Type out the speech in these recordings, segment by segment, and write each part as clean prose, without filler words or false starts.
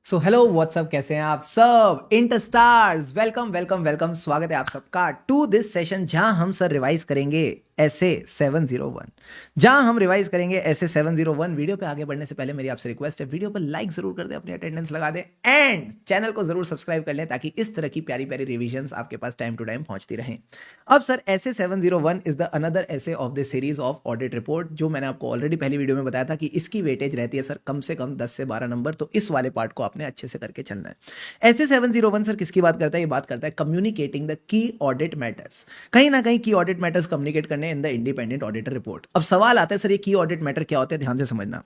So hello what's up, कैसे हैं आप सब इंटरस्टार्स। वेलकम वेलकम वेलकम, स्वागत है आप सबका टू दिस सेशन जहां हम सर रिवाइज करेंगे ऐसे 701। जहां हम रिवाइज करेंगे ऐसे 701। वीडियो पे आगे बढ़ने से पहले मेरी आपसे रिक्वेस्ट है, वीडियो पर लाइक जरूर कर दें, अपनी अटेंडेंस लगा दें एंड चैनल को जरूर सब्सक्राइब कर लें ताकि इस तरह की प्यारी प्यारी रिविजन्स आपके पास टाइम टू टाइम पहुंचती रहें। अब सर ऐसे 701 इज द अनदर ऐसे of the series of audit report, जो मैंने आपको ऑलरेडी पहली वीडियो में बताया था कि इसकी वेटेज रहती है सर कम से कम 10 से 12 नंबर। तो इस वाले पार्ट को आपने अच्छे से करके चलना है। ऐसे 701 सर किसकी बात करता है? ये बात करता है communicating the key audit matters. कहीं ना कहीं की ऑडिट मैटर्स कम्युनिकेट करने in the independent auditor report. अब सवाल आता है सर ये की ऑडिट मैटर क्या होते हैं? ध्यान से समझना।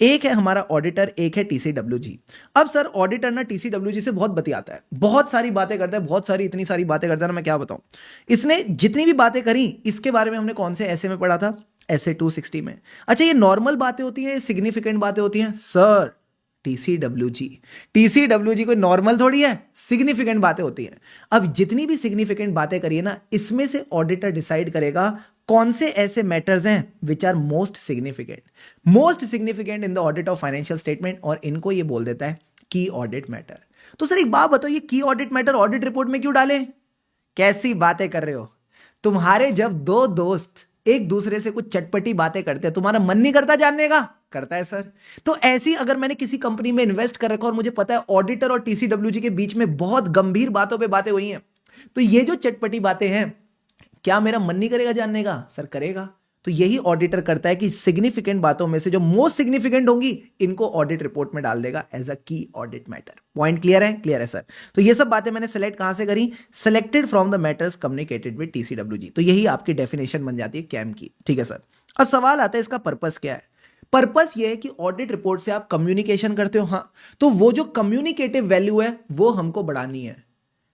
एक है हमारा ऑडिटर, एक है टीसीडब्ल्यूजी। अब सर ऑडिटर ना टीसीडब्ल्यूजी से बहुत बतियाता है, बहुत सारी बातें करता है, बहुत सारी इतनी सारी बातें करता है ना, मैं क्या बताऊं। इसने जितनी भी बातें करी इसके बारे में हमने कौन से ऐसे में पढ़ा था? ऐसे 260 में। अच्छा, ये नॉर्मल बातें होती है, सिग्निफिकेंट बातें होती हैं? सर टीसीडब्ल्यूजी, टीसीडब्ल्यूजी कोई नॉर्मल थोड़ी है, सिग्निफिकेंट बातें होती हैं। अब जितनी भी सिग्निफिकेंट बातें करिए ना, इसमें से ऑडिटर डिसाइड करेगा कौन से ऐसे मैटर्स हैं which are most significant in the audit of financial statement, और इनको ये बोल देता है की ऑडिट मैटर। तो सर एक बात बताओ, ये की ऑडिट मैटर ऑडिट रिपोर्ट में क्यों डाले? कैसी बातें कर रहे हो? तुम्हारे जब दो दोस्त एक दूसरे से कुछ चटपटी बातें करते हैं, तुम्हारा मन नहीं करता जानने का? करता है सर। तो ऐसी अगर मैंने किसी कंपनी में इन्वेस्ट कर रखा और मुझे पता है ऑडिटर और टीसीडब्ल्यूजी के बीच में बहुत गंभीर बातों पे बातें हुई हैं, तो ये जो चटपटी बातें हैं, क्या मेरा मन नहीं करेगा जानने का? सर करेगा। तो यही ऑडिटर करता है कि सिग्निफिकेंट बातों में से जो मोस्ट सिग्निफिकेंट होंगी इनको ऑडिट रिपोर्ट में डाल देगा as a key audit matter. Point clear है? क्लियर है सर। तो ये सब बातें मैंने सेलेक्ट कहां से करी? Selected from the matters communicated with TCWG. तो यही आपकी डेफिनेशन बन जाती है कैम की। ठीक है सर। अब सवाल आता है इसका पर्पस क्या है? पर्पस ये है कि ऑडिट रिपोर्ट से आप कम्युनिकेशन करते हो, हाँ, तो वो जो कम्युनिकेटिव वैल्यू है वो हमको बढ़ानी है।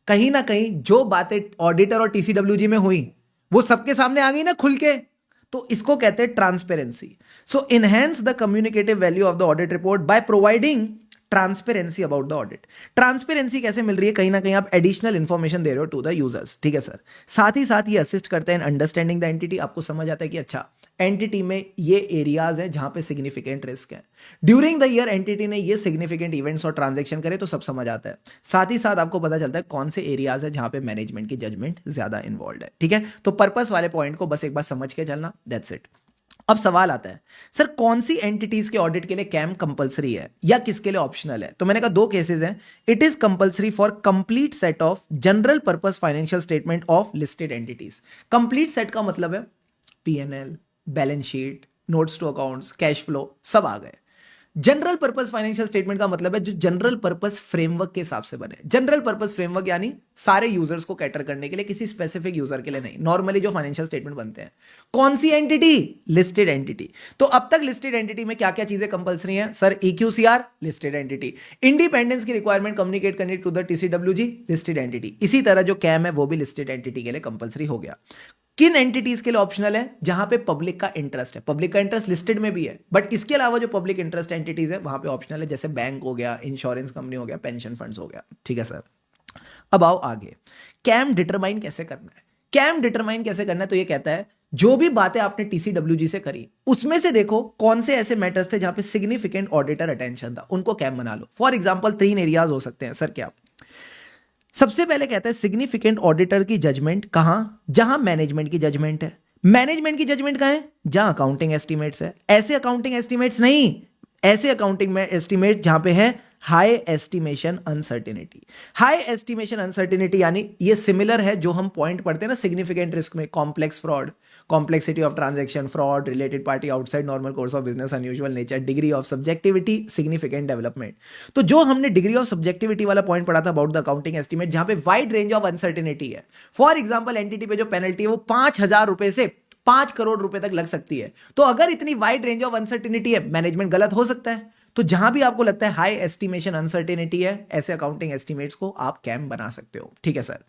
कहीं ना कहीं जो बातें ऑडिटर और टीसीडब्ल्यूजी में हुई वो सबके सामने आ गई ना खुल के, तो इसको कहते हैं transparency. So enhance the communicative value of the audit report by providing transparency about the audit. Transparency कैसे मिल रही है? कहीं ना कहीं आप एडिशनल इंफॉर्मेशन दे रहे हो टू द यूजर्स। ठीक है सर। साथ ही साथ ये असिस्ट करते हैं अंडरस्टैंडिंग द एंटिटी। आपको समझ आता है कि अच्छा एंटिटी में ये एरियाज हैं जहां पे सिग्निफिकेंट रिस्क है। ड्यूरिंग द ईयर एंटिटी ने ये सिग्निफिकेंट इवेंट्स और ट्रांजैक्शन करे तो सब समझ आता है। साथ ही साथ आपको पता चलता है कौन से एरियाज है जहां पे मैनेजमेंट की जजमेंट ज्यादा इन्वॉल्व है। ठीक है, तो पर्पस वाले पॉइंट को बस एक बार समझ के चलना, दैट्स इट। अब सवाल आता है सर कौन सी एंटिटीज के ऑडिट के लिए कैम कंपलसरी है या किसके लिए ऑप्शनल है? तो मैंने कहा दो केसेस हैं। It is compulsory for complete set of general purpose financial statement of listed entities. Complete set का मतलब है PNL, balance sheet, notes to accounts, cash flow सब आ गए। जनरल पर्पस फाइनेंशियल स्टेटमेंट का मतलब है जो जनरल पर्पस फ्रेमवर्क के हिसाब से बने। जनरल पर्पस फ्रेमवर्क यानी सारे यूजर्स को कैटर करने के लिए, किसी स्पेसिफिक यूजर के लिए नहीं। नॉर्मली जो फाइनेंशियल स्टेटमेंट बनते हैं, कौन सी एंटिटी? Listed entity. तो अब तक लिस्टेड एंटिटी में क्या क्या चीजें कंपलसरी हैं? Sir EQCR listed entity, independence की रिक्वायरमेंट कम्युनिकेट करनी to the TCWG listed entity. इसी तरह जो कैम है वो भी लिस्टेड एंटिटी के लिए कंपलसरी हो गया। किन एंटिटीज के लिए ऑप्शनल है? जहां पे पब्लिक का इंटरेस्ट है। पब्लिक का इंटरेस्ट लिस्टेड में भी है, बट इसके अलावा जो पब्लिक इंटरेस्ट एंटिटीज है वहां पे ऑप्शनल है, जैसे बैंक हो गया, इंश्योरेंस कंपनी हो गया, पेंशन फंड्स हो गया। ठीक है सर। अब आओ आगे, कैम डिटरमाइन कैसे करना है? कैम डिटरमाइन कैसे करना है? तो ये कहता है जो भी बातें आपने टीसीडब्ल्यूजी से करी उसमें से देखो कौन से ऐसे मैटर्स थे जहां पे सिग्निफिकेंट ऑडिटर अटेंशन था, उनको कैम बना लो। फॉर एग्जाम्पल 3 एरियाज हो सकते हैं सर। क्या? सबसे पहले कहता है सिग्निफिकेंट ऑडिटर की जजमेंट कहां? जहां मैनेजमेंट की जजमेंट है। मैनेजमेंट की जजमेंट कहां है? जहां अकाउंटिंग एस्टिमेट्स है। ऐसे अकाउंटिंग एस्टिमेट्स नहीं, ऐसे अकाउंटिंग में एस्टिमेट जहां पे है high estimation uncertainty. High estimation uncertainty यानी ये सिमिलर है जो हम पॉइंट पढ़ते हैं ना सिग्निफिकेंट रिस्क में, complex fraud, complexity of transaction, fraud, related party outside normal course of business, unusual nature, degree of subjectivity, significant development. तो जो हमने डिग्री ऑफ सब्जेक्टिविटी वाला पॉइंट पढ़ा था अबाउट द अकाउंटिंग एस्टिमेट, जहां पे वाइड रेंज ऑफ अनसर्टिनिटी है। For example entity पे जो पेनल्टी है वो 5,000 रुपए से 5 करोड़ रुपए तक लग सकती है। तो अगर इतनी वाइड रेंज ऑफ अनसर्टिनिटी है, मैनेजमेंट गलत हो सकता है। तो जहां भी आपको लगता है हाई एस्टिमेशन अनसर्टेनिटी है, ऐसे अकाउंटिंग एस्टिमेट्स को आप कैम बना सकते हो। ठीक है सर।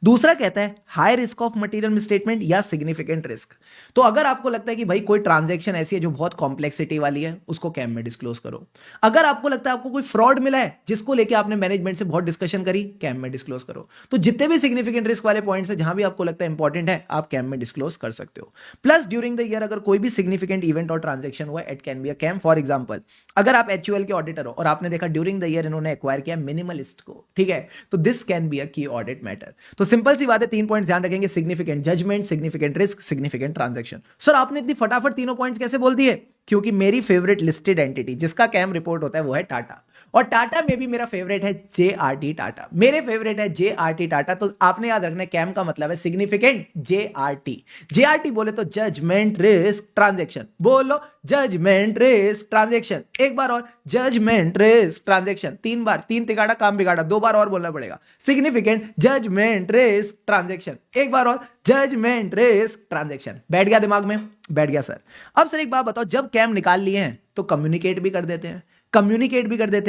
दूसरा कहता है high risk of material misstatement या सिग्निफिकेंट रिस्क। तो अगर आपको लगता है कि भाई कोई ट्रांजैक्शन ऐसी है जो बहुत कॉम्प्लेक्सिटी वाली है, उसको कैम में डिस्क्लोज करो। अगर आपको लगता है आपको कोई फ्रॉड मिला है जिसको लेके आपने मैनेजमेंट से बहुत डिस्कशन करी, कैम में डिस्क्लोज करो। तो जितने भी सिग्निफिकेंट रिस्क वाले पॉइंट्स है जहां भी आपको लगता है इंपॉर्टेंट है, आप कैम में डिस्क्लोज कर सकते हो। प्लस ड्यूरिंग द ईयर अगर कोई भी सिग्निफिकेंट इवेंट और ट्रांजेक्शन हुआ, it can be a KAM. For example, अगर आप HUL के ऑडिटर हो और आपने देखा ड्यूरिंग द ईयर इन्होंने एक्वायर किया मिनिमलिस्ट को, ठीक है, तो this can be a key audit matter. तो सिंपल सी बात है, 3 पॉइंट्स ध्यान रखेंगे, significant judgement, significant risk, significant transaction. Sir आपने इतनी फटाफट तीनों पॉइंट्स कैसे बोल दिए? क्योंकि मेरी फेवरेट लिस्टेड एंटिटी जिसका कैम रिपोर्ट होता है वो है टाटा, और टाटा में भी मेरा फेवरेट है JRT टाटा, मेरे फेवरेट है JRT टाटा। तो आपने याद रखना कैम का मतलब है सिग्निफिकेंट JRT। JRT बोले तो जजमेंट रिस्क ट्रांजैक्शन, बोलो जजमेंट रिस्क ट्रांजैक्शन, एक बार और, जजमेंट रिस्क ट्रांजैक्शन, 3 बार, 3 तिगाड़ा काम बिगाड़ा, 2 बार और बोलना पड़ेगा, सिग्निफिकेंट जजमेंट रिस्क ट्रांजैक्शन, एक बार और, जजमेंट रिस्क ट्रांजैक्शन। बैठ गया दिमाग में? बैठ गया सर। अब सर एक बात बताओ, जब कैम निकाल लिए हैं तो कम्युनिकेट भी कर देते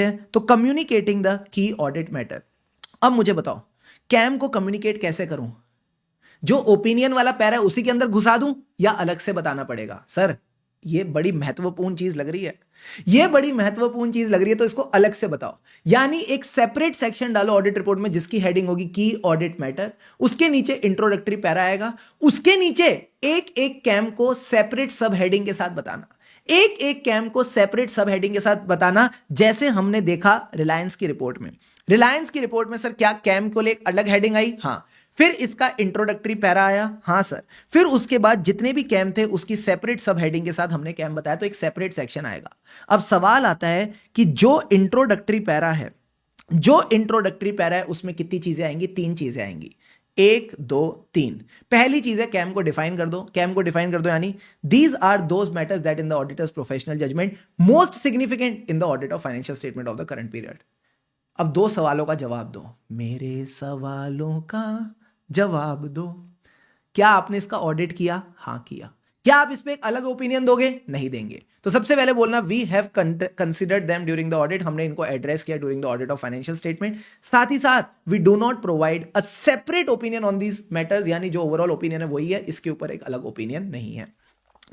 हैं, तो communicating the key audit matter. अब मुझे बताओ कैम को कम्युनिकेट कैसे करूं? जो ओपिनियन वाला पैरा है उसी के अंदर घुसा दूं या अलग से बताना पड़ेगा? सर ये बड़ी महत्वपूर्ण चीज लग रही है, तो इसको अलग से बताओ। यानी एक सेपरेट सेक्शन डालो ऑडिट रिपोर्ट में जिसकी हेडिंग होगी की ऑडिट मैटर, उसके नीचे इंट्रोडक्टरी पैरा आएगा, उसके नीचे एक एक कैम को सेपरेट सब हेडिंग के साथ बताना, जैसे हमने देखा रिलायंस की रिपोर्ट में। सर क्या कैम को ले अलग हेडिंग आई? हाँ। फिर इसका इंट्रोडक्टरी पैरा आया? हाँ सर। फिर उसके बाद जितने भी कैम थे उसकी सेपरेट सब हेडिंग के साथ हमने कैम बताया, तो एक सेपरेट सेक्शन आएगा। अब सवाल आता है कि जो इंट्रोडक्टरी पैरा है उसमें कितनी चीजें आएंगी? 3 चीजें आएंगी, 1 2 3। पहली चीज है कैम को डिफाइन कर दो, यानी these are those matters that in the auditor's professional judgement most significant in the audit of financial statement of the current period. अब 2 सवालों का जवाब दो, मेरे सवालों का जवाब दो। क्या आपने इसका ऑडिट किया? हाँ किया। क्या आप इस पे एक अलग ओपिनियन दोगे? नहीं देंगे। तो सबसे पहले बोलना we have considered them during the audit, हमने इनको एड्रेस किया during the audit of financial statement. साथ ही साथ we do not provide a separate opinion on these matters, यानी जो ओवरऑल ओपिनियन है वही है, इसके ऊपर एक अलग ओपिनियन नहीं है।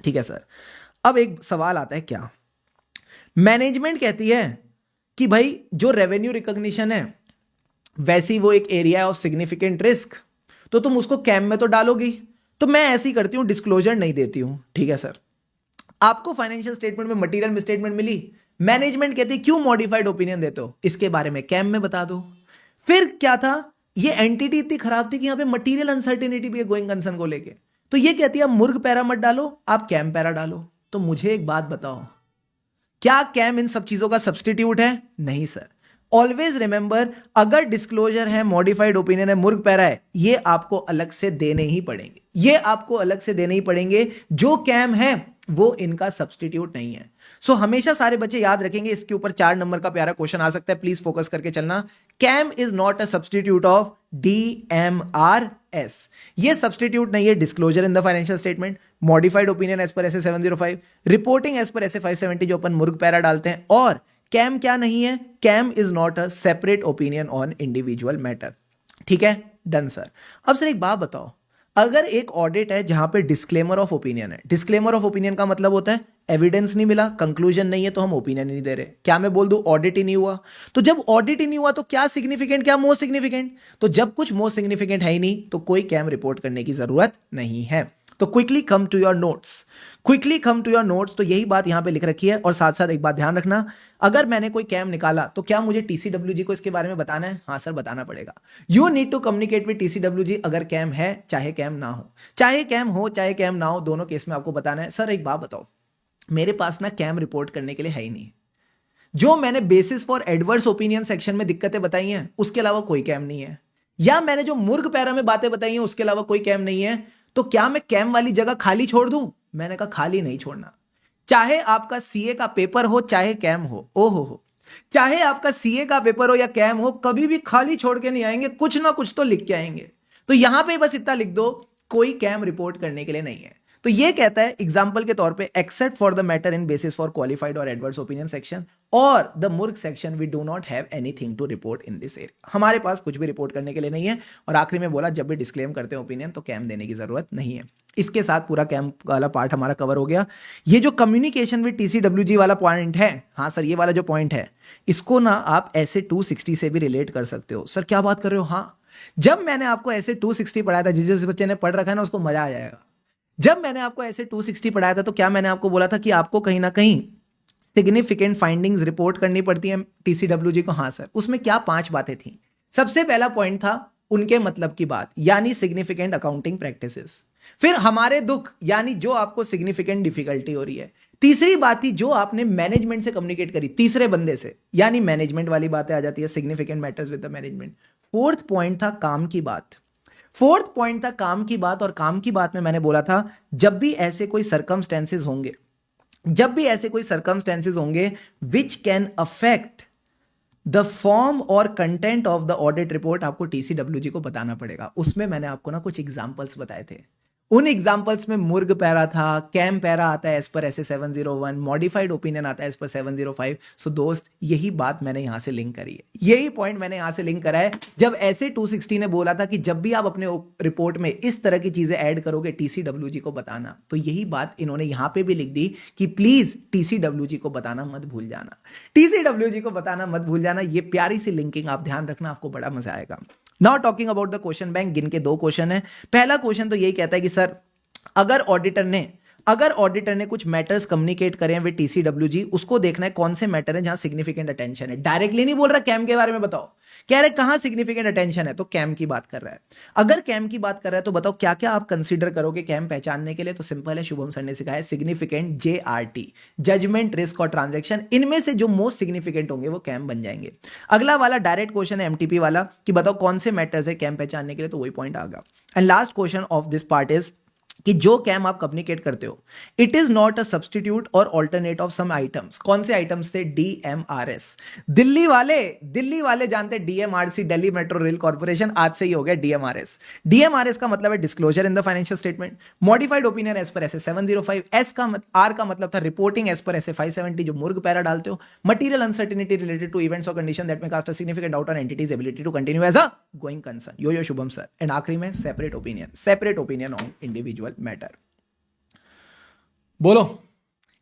ठीक है सर। अब एक सवाल आता है, क्या मैनेजमेंट कहती है कि भाई जो रेवेन्यू रिकॉग्निशन है वैसी वो एक एरिया ऑफ सिग्निफिकेंट रिस्क, तो तुम उसको कैम में तो डालोगी। तो मैं ऐसी करती हूं, डिस्क्लोजर नहीं देती हूं। ठीक है सर। आपको फाइनेंशियल स्टेटमेंट में मटेरियल मिसस्टेटमेंट मिली, मैनेजमेंट कहती है क्यों मॉडिफाइड ओपिनियन देते हो, इसके बारे में कैम में बता दो। फिर क्या था, ये एंटिटी इतनी खराब थी कि यहां पे मटेरियल अनसर्टेनिटी भी है गोइंग कंसर्न को लेके, तो ये कहती है आप मुर्ग पैरा मत डालो, आप कैम पैरा डालो। तो मुझे एक बात बताओ, क्या कैम इन सब चीजों का सब्सटीट्यूट है? नहीं सर। ऑलवेज रिमेंबर, अगर डिस्क्लोजर है, मॉडिफाइड ओपिनियन है, मुर्ग पैरा है, ये आपको अलग से देने ही पड़ेंगे, जो कैम है वो इनका सब्सटीट्यूट नहीं है। सो हमेशा सारे बच्चे याद रखेंगे, इसके ऊपर 4 नंबर का प्यारा क्वेश्चन आ सकता है, प्लीज फोकस करके चलना। KAM is not a substitute of DMRS। ये सब्सटीट्यूट नहीं है disclosure in the financial statement, modified opinion as per SA 705, reporting as per SA 570 जो अपन मुर्ग पैरा डालते हैं, और कैम क्या नहीं है? KAM is not a separate opinion on individual matter. ठीक है, डन सर। अब सर एक बात बताओ, अगर एक ऑडिट है जहां पे डिस्क्लेमर ऑफ ओपिनियन है, डिस्क्लेमर ऑफ ओपिनियन का मतलब होता है एविडेंस नहीं मिला, कंक्लूजन नहीं है, तो हम ओपिनियन नहीं दे रहे। क्या मैं बोल दूं ऑडिट ही नहीं हुआ? तो जब ऑडिट ही नहीं हुआ तो क्या सिग्निफिकेंट, क्या मोस्ट सिग्निफिकेंट? तो जब कुछ मोस्ट सिग्निफिकेंट है ही नहीं तो कोई कैम रिपोर्ट करने की जरूरत नहीं है। तो quickly come to your notes, तो यही बात यहां पे लिख रखी है। और साथ साथ एक बात ध्यान रखना, अगर मैंने कोई कैम निकाला तो क्या मुझे TCWG को इसके बारे में बताना है? हाँ सर, बताना पड़ेगा। You need to communicate with TCWG, अगर कैम है चाहे कैम ना हो, चाहे कैम ना हो, दोनों केस में आपको बताना है। सर एक बात बताओ, मेरे पास ना कैम रिपोर्ट करने के लिए है ही नहीं, जो मैंने basis for adverse opinion section में दिक्कतें बताई हैं उसके अलावा कोई कैम नहीं है, या मैंने जो मुर्ग पैरा में बातें बताई हैं उसके अलावा कोई कैम नहीं है, तो क्या मैं कैम वाली जगह खाली छोड़ दूं? मैंने कहा खाली नहीं छोड़ना। चाहे आपका CA का पेपर हो चाहे कैम हो, हो चाहे आपका CA का पेपर हो या कैम हो, कभी भी खाली छोड़ के नहीं आएंगे, कुछ ना कुछ तो लिख के आएंगे। तो यहां पे बस इतना लिख दो, कोई कैम रिपोर्ट करने के लिए नहीं है। तो ये कहता है एग्जाम्पल के तौर पे except for the matter in basis for qualified और एडवर्स ओपिनियन सेक्शन और द मूर्ख section we do not have anything to report in this area. हमारे पास कुछ भी रिपोर्ट करने के लिए नहीं है। और आखिरी में बोला जब भी डिस्क्लेम करते हैं ओपिनियन तो कैम देने की जरूरत नहीं है। इसके साथ पूरा कैम वाला पार्ट हमारा कवर हो गया। ये जो कम्युनिकेशन विद TCWG वाला पॉइंट है, हाँ सर ये वाला जो पॉइंट है इसको ना आप ऐसे 260 से भी रिलेट कर सकते हो। सर क्या बात कर रहे हो? हाँ, जब मैंने आपको ऐसे 260 पढ़ाया था, जिस बच्चे ने पढ़ रखा है ना उसको मजा आ जाएगा। जब मैंने आपको ऐसे 260 पढ़ाया था तो क्या मैंने आपको बोला था कि आपको कहीं ना कहीं सिग्निफिकेंट फाइंडिंग्स रिपोर्ट करनी पड़ती है TCWG को? हाँ सर। उसमें क्या 5 बातें थी। सबसे पहला पॉइंट था उनके मतलब की बात, यानी सिग्निफिकेंट अकाउंटिंग प्रैक्टिसेस। फिर हमारे दुख, यानी जो आपको सिग्निफिकेंट डिफिकल्टी हो रही है। तीसरी बात थी जो आपने मैनेजमेंट से कम्युनिकेट करी, तीसरे बंदे से, यानी मैनेजमेंट वाली बातें आ जाती है, significant matters with the management. Fourth point था काम की बात। फोर्थ पॉइंट था काम की बात। और काम की बात में मैंने बोला था जब भी ऐसे कोई सर्कमस्टेंसेस होंगे, जब भी ऐसे कोई सर्कमस्टेंसेस होंगे which can affect the form और content of the audit report, आपको TCWG को बताना पड़ेगा। उसमें मैंने आपको ना कुछ एग्जांपल्स बताए थे। उन एग्जांपल्स में मुर्ग पैरा था, कैम पैरा आता है as per SA 701, modified opinion आता है एज पर 705। सो दोस्त यही बात मैंने यहां से लिंक करी है, यही पॉइंट मैंने यहां से लिंक करा है। जब ऐसे 260 ने बोला था कि जब भी आप अपने रिपोर्ट में इस तरह की चीजें ऐड करोगे TCWG को बताना, तो यही बात इन्होंने यहां पे भी लिख दी कि प्लीज TCWG को बताना मत भूल जाना, TCWG को बताना मत भूल जाना। ये प्यारी सी लिंकिंग आप ध्यान रखना, आपको बड़ा मजा आएगा। Now talking about the question bank, गिन के 2 क्वेश्चन है। पहला क्वेश्चन तो यही कहता है कि सर अगर ऑडिटर ने कुछ मैटर्स कम्युनिकेट करे हैं विद TCWG, उसको देखना है कौन से मैटर है जहां सिग्निफिकेंट अटेंशन है। डायरेक्टली नहीं बोल रहा कैम के बारे में बताओ, कह रहे कहां सिग्निफिकेंट अटेंशन है, तो कैम की बात कर रहा है। अगर कैम की बात कर रहा है तो बताओ क्या क्या आप कंसीडर करोगे कैम पहचानने के लिए? तो सिंपल है, शुभम सर ने सिखाया सिग्निफिकेंट JRT, जजमेंट, रिस्क और ट्रांजैक्शन। इनमें से जो मोस्ट सिग्निफिकेंट होंगे वो कैम बन जाएंगे। अगला वाला डायरेक्ट क्वेश्चन है MTP वाला कि बताओ कौन से मैटर्स है कैम पहचानने के लिए, तो वही पॉइंट आ गया। And last question of this part is कि जो कैम आप कम्युनिकेट करते हो it is not a substitute और ऑल्टरनेट ऑफ सम आइटम्स। कौन से आइटम्स थे? DMRS। दिल्ली वाले जानते हैं DMRC, Delhi metro rail corporation, आज से ही हो गया DMRS। DMRS का मतलब है disclosure in the financial statement. Modified opinion as per SA 705। R का मतलब था रिपोर्टिंग एज पर SA 570, जो मुर्ग पैरा डालते हो। Material uncertainty related to events और condition that may cast a significant doubt on entities ability to continue as a going concern. Yo Shubham sir. And आखिरी में separate opinion on individual matter. बोलो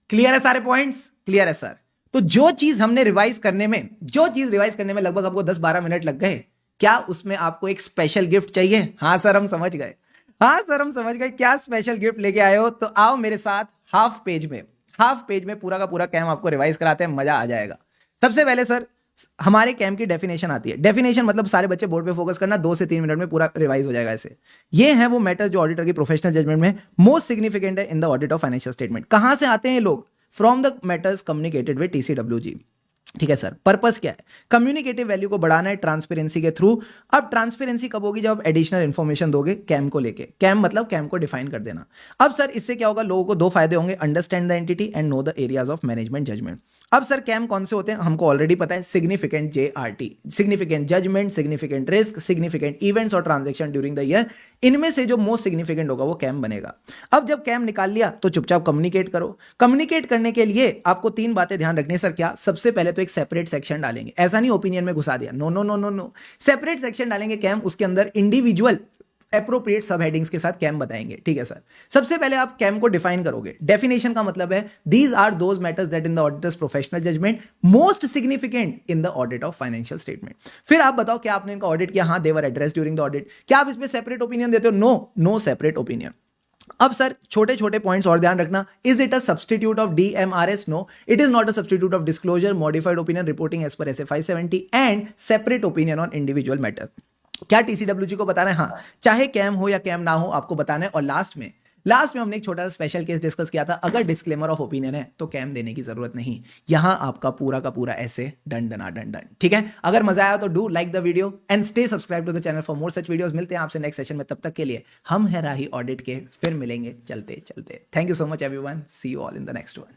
clear है सारे points? Clear है sir. तो जो चीज रिवाइज करने में लगभग आपको 10-12 मिनट लग गए, क्या उसमें आपको एक स्पेशल गिफ्ट चाहिए? हाँ सर हम समझ गए, क्या स्पेशल गिफ्ट लेके आए हो? तो आओ मेरे साथ हाफ पेज में पूरा का पूरा कैम आपको रिवाइज कराते हैं, मजा आ जाएगा। सबसे पहले सर हमारे कैम की डेफिनेशन आती है। डेफिनेशन मतलब सारे बच्चे बोर्ड पे फोकस करना, 2 से 3 मिनट में पूरा रिवाइज हो जाएगा ऐसे। ये है वो मैटर जो ऑडिटर की प्रोफेशनल जजमेंट में मोस्ट सिग्निफिकेंट है इन the audit of financial statement. कहां से आते हैं ये लोग? From the matters communicated with TCWG। ठीक है सर। पर्पस क्या है? कम्युनिकेटिव वैल्यू को बढ़ाना है ट्रांसपेरेंसी के थ्रू। अब ट्रांसपेरेंसी कब होगी? जब आप एडिशनल इंफॉर्मेशन दोगे कैम को लेके। कैम मतलब कैम को डिफाइन कर देना। अब सर इससे क्या होगा? लोगों को 2 फायदे होंगे, understand the entity and know the areas of management judgement. अब सर कैम कौन से होते हैं हमको ऑलरेडी पता है, significant JRT, significant judgement, significant risk, significant events और ट्रांजैक्शन ड्यूरिंग द ईयर। इनमें से जो मोस्ट सिग्निफिकेंट होगा वो कैम बनेगा। अब जब कैम निकाल लिया तो चुपचाप कम्युनिकेट करो। कम्युनिकेट करने के लिए आपको 3 बातें ध्यान रखनी है सर। क्या? सबसे पहले तो एक सेपरेट सेक्शन डालेंगे, ऐसा नहीं ओपिनियन में घुसा दिया, no no no no no, separate section डालेंगे कैम, उसके अंदर इंडिविजुअल एप्रोप्रिएट सब हेडिंग्स के साथ कैम बताएंगे। ठीक है सर। सबसे पहले आप कैम को डिफाइन करोगे। डेफिनेशन का मतलब है these are those matters that in the auditor's professional judgement most significant in the audit of financial statement. फिर आप बताओ क्या आपने इनका ऑडिट किया? हाँ, they were address during the audit. क्या आप इसमें सेपरेट ओपिनियन देते हो? No, no separate opinion. अब सर छोटे छोटे पॉइंट्स और ध्यान रखना। Is it a substitute of DMRS? No, it is not a substitute of disclosure, modified opinion, reporting as per SA 570 and separate opinion on individual matter. क्या TCWG को बताना है? हाँ, चाहे कैम हो या कैम ना हो आपको बताना है। और लास्ट में हमने एक छोटा सा स्पेशल केस डिस्कस किया था। अगर डिस्क्लेमर ऑफ ओपिनियन है तो कैम देने की जरूरत नहीं। यहां आपका पूरा का पूरा ऐसे डन। ठीक है। अगर मजा आया तो do like the video and stay subscribe to the channel for more such videos. मिलते हैं आपसे नेक्स्ट सेशन में, तब तक के लिए हम है राही ऑडिट के, फिर मिलेंगे चलते चलते। Thank you so much everyone, see you all in the next one.